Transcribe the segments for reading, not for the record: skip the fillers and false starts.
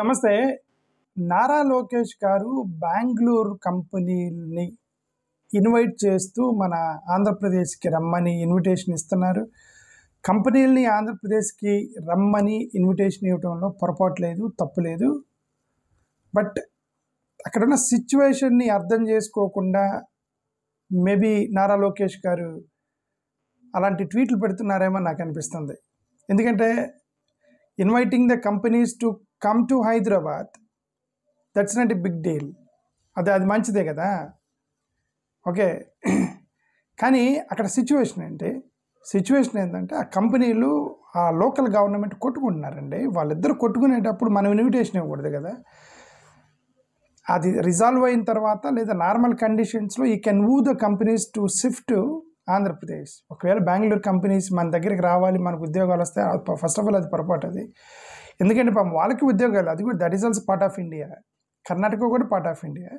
నమస్తే. నారా లోకేష్ గారు బెంగుళూరు కంపెనీలని ఇన్వైట్ చేస్తూ మన ఆంధ్రప్రదేశ్‌కి రమ్మని ఇన్విటేషన్ ఇస్తున్నారు. కంపెనీలని ఆంధ్రప్రదేశ్‌కి రమ్మని ఇన్విటేషన్ ఇవ్వటంలో పొరపాటు లేదు, తప్పు లేదు. బట్ అక్కడున్న సిట్యుయేషన్‌ని అర్థం చేసుకోకుండా మేబీ నారా లోకేష్ గారు అలాంటి ట్వీట్లు పెడుతున్నారేమో నాకు అనిపిస్తుంది. ఎందుకంటే inviting the companies to come to Hyderabad, that's not a big deal. అది మంచిదే కదా. ఓకే. కానీ అక్కడ సిచ్యువేషన్ ఏంటంటే ఆ కంపెనీలు ఆ లోకల్ గవర్నమెంట్ కొట్టుకుంటున్నారండి. వాళ్ళిద్దరు కొట్టుకునేటప్పుడు మనం ఇన్విటేషన్ ఇవ్వకూడదు కదా. అది రిజాల్వ్ అయిన తర్వాత లేదా నార్మల్ కండిషన్స్లో ఈ can move the companies to shift Andhra Pradesh. ఒకవేళ బెంగళూరు కంపెనీస్ మన దగ్గరికి రావాలి, మనకు ఉద్యోగాలు వస్తాయి, ఫస్ట్ ఆఫ్ ఆల్ అది పొరపాటు. అది ఎందుకంటే పాపం వాళ్ళకి ఉద్యోగాలు, అది కూడా that is also part of India. Karnataka కూడా పార్ట్ ఆఫ్ ఇండియా.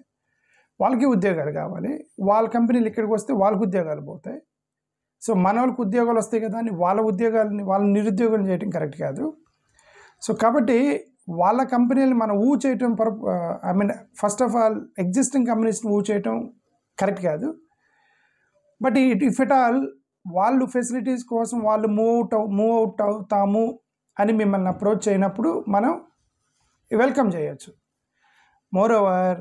వాళ్ళకి ఉద్యోగాలు కావాలి. వాళ్ళ కంపెనీలు ఇక్కడికి వస్తే వాళ్ళకి ఉద్యోగాలు పోతాయి. సో మన వాళ్ళకి ఉద్యోగాలు వస్తాయి కదా అని వాళ్ళని నిరుద్యోగం చేయడం కరెక్ట్ కాదు. సో కాబట్టి వాళ్ళ కంపెనీలు మనం చేయటం ఫస్ట్ ఆఫ్ ఆల్ ఎగ్జిస్టింగ్ కంపెనీస్ని చేయటం కరెక్ట్ కాదు. బట్ ఇఫ్ ఎట్ ఆల్ వాళ్ళు ఫెసిలిటీస్ కోసం వాళ్ళు మూవ్ అవుట్ అవుతాము అని మిమ్మల్ని అప్రోచ్ అయినప్పుడు మనం వెల్కమ్ చేయొచ్చు. మోర్ ఓవర్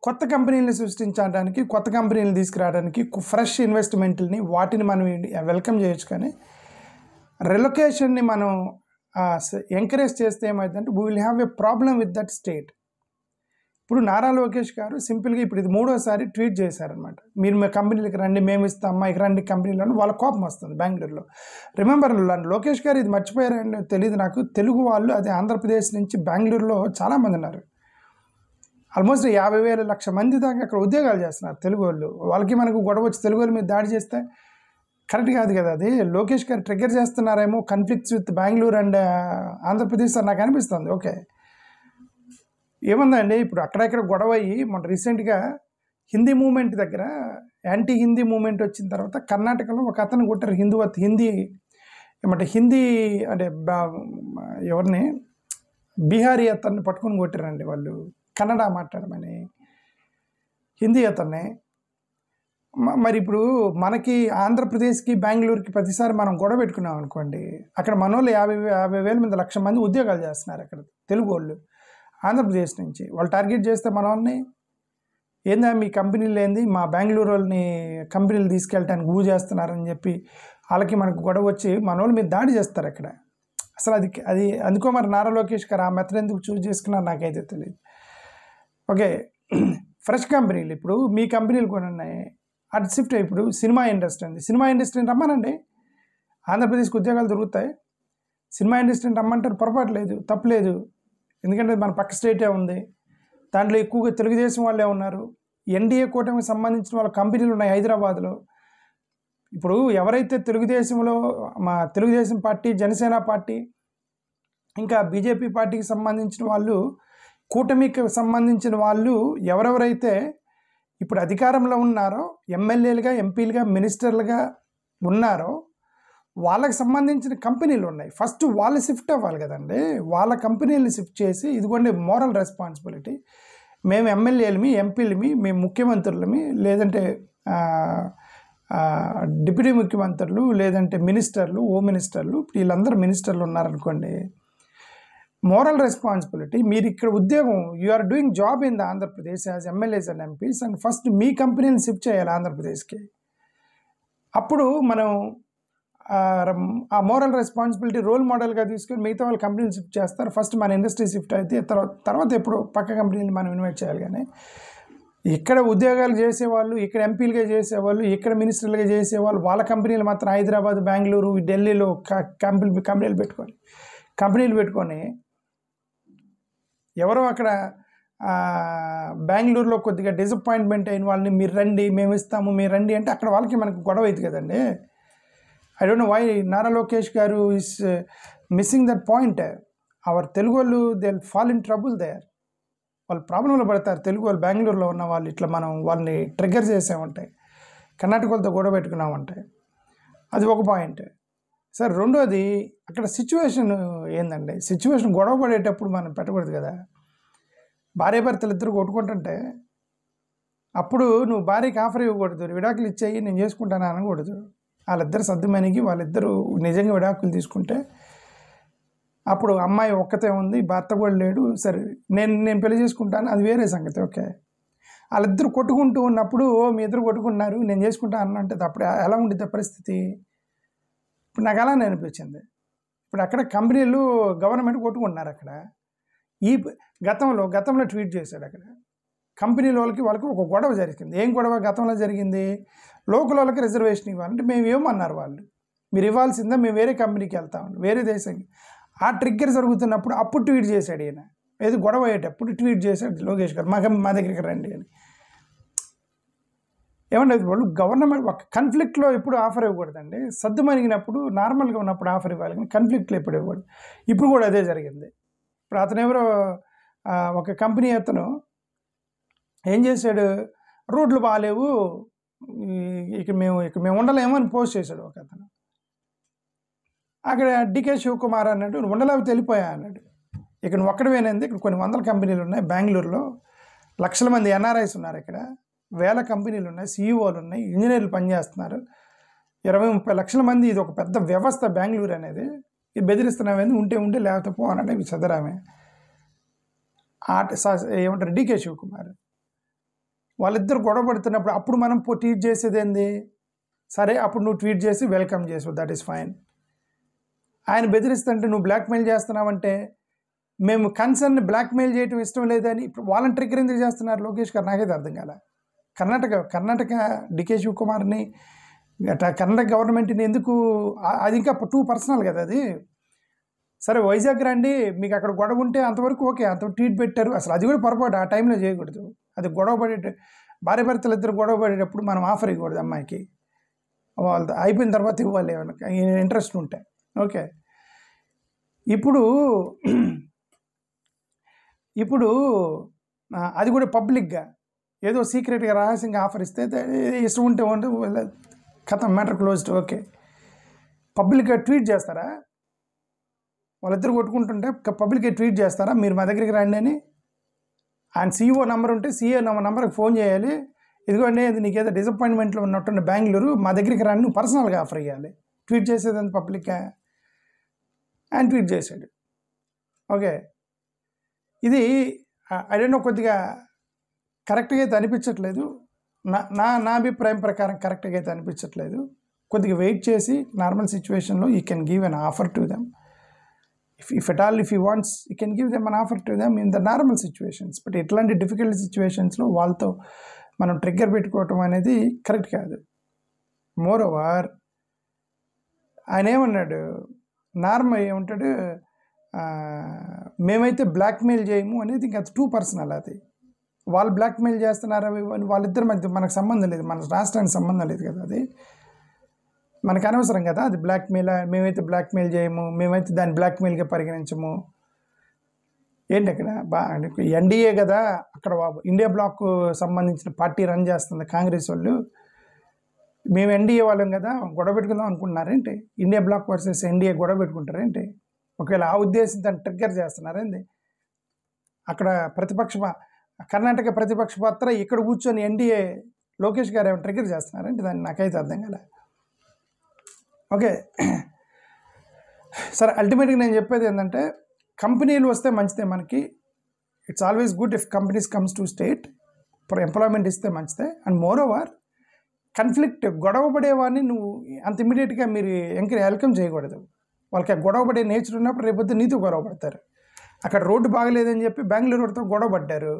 కొత్త కంపెనీలను సృష్టించడానికి, కొత్త కంపెనీలు తీసుకురావడానికి, ఫ్రెష్ ఇన్వెస్ట్మెంట్ని వాటిని మనం వెల్కమ్ చేయొచ్చు. కానీ రిలొకేషన్ని మనం ఎంకరేజ్ చేస్తే ఏమవుతుందంటే we will have a problem with that state. ఇప్పుడు నారా లోకేష్ గారు సింపుల్గా ఇప్పుడు ఇది 3వసారి ట్వీట్ చేశారనమాట. మీరు మా కంపెనీలకు రండి, మేము ఇస్తామా, ఇక్కడ రండి కంపెనీలను. వాళ్ళ కోపం వస్తుంది బెంగళూరులో. రిమెంబర్, లోకేష్ గారు ఇది మర్చిపోయారని తెలియదు నాకు. తెలుగు వాళ్ళు అదే ఆంధ్రప్రదేశ్ నుంచి బెంగళూరులో చాలామంది ఉన్నారు. ఆల్మోస్ట్ 50,000 లక్ష మంది దాకా అక్కడ ఉద్యోగాలు చేస్తున్నారు తెలుగు వాళ్ళు. వాళ్ళకి మనకు గొడవ వచ్చి తెలుగు వాళ్ళ మీద దాడి చేస్తే కరెక్ట్ కాదు కదా. అది లోకేష్ గారు ట్రిగ్గర్ చేస్తున్నారేమో conflicts with Bengaluru and Andhra Pradesh అని నాకు అనిపిస్తుంది. ఓకే, ఏముందండి, ఇప్పుడు అక్కడెక్కడ గొడవ అయ్యి మొన్న రీసెంట్గా హిందీ మూమెంట్ దగ్గర యాంటీ హిందీ మూమెంట్ వచ్చిన తర్వాత కర్ణాటకలో ఒక అతను కొట్టారు. హిందీ అంటే ఎవరిని బీహారీ అతన్ని పట్టుకొని కొట్టారండి వాళ్ళు, కన్నడ మాట్లాడమని హిందీ అతన్ని. మరి ఇప్పుడు మనకి ఆంధ్రప్రదేశ్కి బెంగళూరుకి ప్రతిసారి మనం గొడవ పెట్టుకున్నాం అనుకోండి, అక్కడ మన వాళ్ళు 50,000 మంది, 1,00,000 మంది ఉద్యోగాలు చేస్తున్నారు అక్కడ తెలుగు వాళ్ళు ఆంధ్రప్రదేశ్ నుంచి. వాళ్ళు టార్గెట్ చేస్తే మన వాళ్ళని ఏందా మీ కంపెనీలు ఏంది, మా బెంగళూరు వాళ్ళని కంపెనీలు తీసుకెళ్ళటానికి చేస్తున్నారని చెప్పి వాళ్ళకి మనకు గొడవ వచ్చి మన వాళ్ళు మీద దాడి చేస్తారు అక్కడ. అసలు అది అందుకో మరి నారా లోకేష్ గారు ఆ మెథడ్ ఎందుకు చూస్ చేసుకున్నారు నాకైతే తెలియదు. ఓకే, ఫ్రెష్ కంపెనీలు ఇప్పుడు మీ కంపెనీలు కూడా ఉన్నాయి, అటు షిఫ్ట్. ఇప్పుడు సినిమా ఇండస్ట్రీ ఉంది, సినిమా ఇండస్ట్రీని రమ్మనండి, ఆంధ్రప్రదేశ్కి ఉద్యోగాలు దొరుకుతాయి. సినిమా ఇండస్ట్రీని రమ్మంటారు, పొరపాటు లేదు, తప్పులేదు. ఎందుకంటే మన పక్క స్టేటే ఉంది, దాంట్లో ఎక్కువగా తెలుగుదేశం వాళ్ళే ఉన్నారు. ఎన్డీఏ కూటమికి సంబంధించిన వాళ్ళ కంపెనీలు ఉన్నాయి హైదరాబాద్లో. ఇప్పుడు ఎవరైతే తెలుగుదేశంలో మా తెలుగుదేశం పార్టీ, జనసేన పార్టీ, ఇంకా బీజేపీ పార్టీకి సంబంధించిన వాళ్ళు, కూటమికి సంబంధించిన వాళ్ళు ఎవరెవరైతే ఇప్పుడు అధికారంలో ఉన్నారో, ఎమ్మెల్యేలుగా, ఎంపీలుగా, మినిస్టర్లుగా ఉన్నారో వాళ్ళకి సంబంధించిన కంపెనీలు ఉన్నాయి. ఫస్ట్ వాళ్ళు షిఫ్ట్ అవ్వాలి కదండి. వాళ్ళ కంపెనీలు షిఫ్ట్ చేసి, ఇదిగోండి మోరల్ రెస్పాన్సిబిలిటీ, మేము ఎమ్మెల్యేలమి, ఎంపీలమి, మేము ముఖ్యమంత్రులమి, లేదంటే డిప్యూటీ ముఖ్యమంత్రులు, లేదంటే మినిస్టర్లు, హోమ్ మినిస్టర్లు, వీళ్ళందరూ మినిస్టర్లు ఉన్నారనుకోండి, మోరల్ రెస్పాన్సిబిలిటీ, మీరు ఇక్కడ ఉద్యోగం, you are doing job in the Andhra Pradesh as MLAs and MPs, and first మీ కంపెనీని షిఫ్ట్ చేయాలి ఆంధ్రప్రదేశ్కి. అప్పుడు మనం ఆ మోరల్ రెస్పాన్సిబిలిటీ రోల్ మోడల్గా తీసుకొని మిగతా వాళ్ళ కంపెనీలు షిఫ్ట్ చేస్తారు. ఫస్ట్ మన ఇండస్ట్రీ షిఫ్ట్ అయితే తర్వాత ఎప్పుడు పక్క కంపెనీలు మనం ఇన్వైట్ చేయాలి. కానీ ఇక్కడ ఉద్యోగాలు చేసేవాళ్ళు, ఇక్కడ ఎంపీలుగా చేసేవాళ్ళు, ఇక్కడ మినిస్టర్లుగా చేసేవాళ్ళు, వాళ్ళ కంపెనీలు మాత్రం హైదరాబాద్, బెంగళూరు, ఢిల్లీలో కంపెనీలు పెట్టుకొని ఎవరో అక్కడ బెంగళూరులో కొద్దిగా డిసప్పాయింట్మెంట్ అయిన వాళ్ళని మీరు రండి, మేము ఇస్తాము, మీరు రండి అంటే అక్కడ వాళ్ళకి మనకు గొడవ అవుతుంది కదండి. I don't know why Nara Lokesh garu is missing that point. Our Telugu వాళ్ళు they will fall in trouble there. వాళ్ళు ప్రాబ్లంలో పడతారు. తెలుగు వాళ్ళు బెంగళూరులో ఉన్న వాళ్ళు ఇట్లా మనం వాళ్ళని ట్రిగ్గర్ చేసామంటే, కర్ణాటక వాళ్ళతో గొడవ పెట్టుకున్నామంటే, అది ఒక పాయింట్. సార్ రెండోది అక్కడ సిచ్యువేషన్ ఏందండి, సిచ్యువేషన్ గొడవ పడేటప్పుడు మనం పెట్టకూడదు కదా. భార్యాభర్తలు ఇద్దరు కొట్టుకుంటుంటే అప్పుడు నువ్వు భార్యకి ఆఫర్ ఇవ్వకూడదు, విడాకులు ఇచ్చేయి నేను చేసుకుంటాను అనకూడదు. వాళ్ళిద్దరు సర్దుమణిగి వాళ్ళిద్దరూ నిజంగా విడాకులు తీసుకుంటే అప్పుడు అమ్మాయి ఒక్కతే ఉంది, భర్త కూడా లేడు, సరే నేను పెళ్లి చేసుకుంటాను, అది వేరే సంగతి. ఓకే, వాళ్ళిద్దరు కొట్టుకుంటూ ఉన్నప్పుడు మీ ఇద్దరు కొట్టుకున్నారు నేను చేసుకుంటా అన్నంటే అప్పుడు ఎలా ఉండిద్ది పరిస్థితి? ఇప్పుడు నాకు అలానే అనిపించింది. ఇప్పుడు అక్కడ కంపెనీలు గవర్నమెంట్ కొట్టుకుంటున్నారు. అక్కడ ఈ గతంలో ట్వీట్ చేశాడు. అక్కడ కంపెనీల వాళ్ళకి ఒక గొడవ జరిగింది. ఏం గొడవ గతంలో జరిగింది? లోకల్ వాళ్ళకి రిజర్వేషన్ ఇవ్వాలంటే మేము ఏమన్నారు వాళ్ళు, మీరు ఇవ్వాల్సిందా, మేము వేరే కంపెనీకి వెళ్తామండి, వేరే దేశానికి. ఆ ట్రిగ్గర్ జరుగుతున్నప్పుడు అప్పుడు ట్వీట్ చేశాడు ఈయన. ఏది గొడవ అయ్యేటప్పుడు ట్వీట్ చేశాడు లోకేష్ గారు, మా దగ్గరికి రండి అని. ఏమంటే వాళ్ళు గవర్నమెంట్ ఒక కన్ఫ్లిక్ట్లో ఎప్పుడు ఆఫర్ ఇవ్వకూడదండి. సర్దు మరిగినప్పుడు నార్మల్గా ఉన్నప్పుడు ఆఫర్ ఇవ్వాలి, కానీ కన్ఫ్లిక్ట్లో ఎప్పుడు ఇవ్వకూడదు. ఇప్పుడు కూడా అదే జరిగింది. ఇప్పుడు అతను ఎవరో ఒక కంపెనీ అతను ఏం చేశాడు, రోడ్లు బాగాలేవు, ఇక మేము ఉండలేము అని పోస్ట్ చేశాడు ఒక అతను. అక్కడ డికే శివకుమార్ అన్నాడు, నువ్వు ఉండలేవు తెలిపోయా అన్నాడు. ఇక్కడ నువ్వు ఒక్కడవేనంది, ఇక్కడ కొన్ని వందల కంపెనీలు ఉన్నాయి, బెంగళూరులో లక్షల మంది ఎన్ఆర్ఐస్ ఉన్నారు, ఇక్కడ వేల కంపెనీలు ఉన్నాయి, సీఈఓలు ఉన్నాయి, ఇంజనీర్లు పనిచేస్తున్నారు, 20-30 లక్షల మంది, ఇది ఒక పెద్ద వ్యవస్థ బెంగళూరు అనేది. ఇది బెదిరిస్తున్నామేంది, ఉంటే లేకపోతే పో అనంటే ఇవి చదరామే. ఏమంటారు డికే శివకుమార్. వాళ్ళిద్దరు గొడవ పడుతున్నప్పుడు అప్పుడు మనం ట్వీట్ చేసేది ఏంది, సరే అప్పుడు నువ్వు ట్వీట్ చేసి వెల్కమ్ చేసావు, దట్ ఈస్ ఫైన్. ఆయన బెదిరిస్తుంటే నువ్వు బ్లాక్మెయిల్ చేస్తున్నావంటే మేము కన్సర్న్ బ్లాక్మెయిల్ చేయటం ఇష్టం లేదని ఇప్పుడు వాళ్ళని ట్రిగ్గర్ ఎందుకు చేస్తున్నారు లోకేష్ గారు, నాకైతే అర్థం కాల. కర్ణాటక డికే శివకుమార్ని కర్ణాటక గవర్నమెంట్ని ఎందుకు, అది ఇంకా టూ పర్సనల్ కదా అది. సరే వైజాగ్ రండి, మీకు అక్కడ గొడవ ఉంటే అంతవరకు ఓకే, అంత ట్వీట్ పెట్టారు, అసలు అది కూడా పొరపాటు, ఆ టైంలో చేయకూడదు. అది గొడవ భార్యాభర్తలు ఇద్దరు గొడవ పడేటప్పుడు మనం ఆఫర్ ఇవ్వకూడదు అమ్మాయికి, వాళ్ళతో అయిపోయిన తర్వాత ఇవ్వాలి ఏమన్నా ఇంట్రెస్ట్ ఉంటే. ఓకే, ఇప్పుడు అది కూడా పబ్లిక్గా ఏదో సీక్రెట్గా రహస్యంగా ఆఫర్ ఇస్తే ఇష్టం ఉంటే కథం మ్యాటర్ క్లోజ్డ్. ఓకే, పబ్లిక్గా ట్వీట్ చేస్తారా, వాళ్ళిద్దరు కొట్టుకుంటుంటే పబ్లిక్గా ట్వీట్ చేస్తారా, మీరు మా దగ్గరికి రండి అని. ఆయన సీఈఓ నెంబర్ ఉంటే సీఈఓ నెంబర్కి ఫోన్ చేయాలి, ఇదిగోండి అది నీకేదో డిసప్పాయింట్మెంట్లో ఉన్నట్టుండే బెంగళూరు, మా దగ్గరికి రండి, నువ్వు పర్సనల్గా ఆఫర్ ఇవ్వాలి. ట్వీట్ చేసేది పబ్లిక్గా ఆయన ట్వీట్ చేశాడు. ఓకే, ఇది ఐడెంట్ కొద్దిగా కరెక్ట్గా అయితే అనిపించట్లేదు, నా అభిప్రాయం ప్రకారం కరెక్ట్గా అయితే అనిపించట్లేదు. కొద్దిగా వెయిట్ చేసి నార్మల్ సిచ్యువేషన్లో you can give an offer to them. If at all, if he wants, you can give them an offer to them in the normal situations. But ఇట్లాంటి డిఫికల్ట్ సిచ్యువేషన్స్లో వాళ్ళతో మనం ట్రిగ్గర్ పెట్టుకోవటం అనేది కరెక్ట్ కాదు. More over ఆయన ఏమన్నాడు, normal ఏమంటాడు, మేమైతే బ్లాక్మెయిల్ చేయము అనేది ఇంకా టూ పర్సనల్. అది వాళ్ళు బ్లాక్మెయిల్ చేస్తున్నారు, వాళ్ళిద్దరి మధ్య మనకు సంబంధం లేదు, మన రాష్ట్రానికి సంబంధం లేదు కదా, అది మనకు అనవసరం కదా. అది బ్లాక్మెయిల్, మేమైతే బ్లాక్మెయిల్ చేయము, మేమైతే దాన్ని బ్లాక్మెయిల్గా పరిగణించము. ఏంటి అక్కడ ఎన్డీఏ కదా, అక్కడ ఇండియా బ్లాక్ సంబంధించిన పార్టీ రన్ చేస్తుంది కాంగ్రెస్ వాళ్ళు, మేము ఎన్డీఏ వాళ్ళం కదా గొడవ పెట్టుకుందాం అనుకుంటున్నారేంటి, ఇండియా బ్లాక్ వర్సెస్ ఎన్డీఏ గొడవ పెట్టుకుంటారేంటి? ఒకవేళ ఆ ఉద్దేశం దాన్ని ట్రిగ్గర్ చేస్తున్నారేంటి? అక్కడ కర్ణాటక ప్రతిపక్ష పాత్ర ఇక్కడ కూర్చొని ఎన్డీఏ లోకేష్ గారు ఏమైనా ట్రిగ్గర్ చేస్తున్నారేంటి? దాన్ని నాకైతే అర్థం కాలే. ఓకే, సరే అల్టిమేట్గా నేను చెప్పేది ఏంటంటే కంపెనీలు వస్తే మంచిదే మనకి. It's always good if companies comes to state for employment ఇస్తే మంచిదే. అండ్ మోర్ ఓవర్ కన్ఫ్లిక్ట్ గొడవ పడేవాడిని నువ్వు అంత ఇమీడియట్గా మీరు వెల్కమ్ చేయకూడదు. వాళ్ళకి గొడవ పడే నేచర్ ఉన్నప్పుడు రేపొద్దు నీతో గొడవ పడతారు. అక్కడ రోడ్డు బాగలేదని చెప్పి బెంగళూరుతో గొడవ పడ్డారు,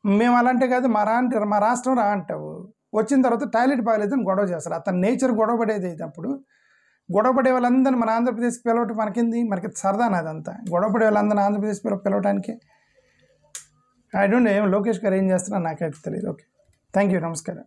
మేము అలాంటి కాదు మా రాష్ట్రం రా అంటావు, వచ్చిన తర్వాత టాయిలెట్ బాగలేదని గొడవ చేస్తారు. అతని నేచర్ గొడవ పడేది అయినప్పుడు గొడవ పడే వాళ్ళందరినీ మన ఆంధ్రప్రదేశ్కి పిలవటం మనకి సరదానా? అదంతా గొడవ పడే వాళ్ళందరినీ ఆంధ్రప్రదేశ్ పిలవటానికి I don't know. Lokesh garu ఏం చేస్తున్నా నాకైతే తెలియదు. ఓకే, థ్యాంక్ యూ, నమస్కారం.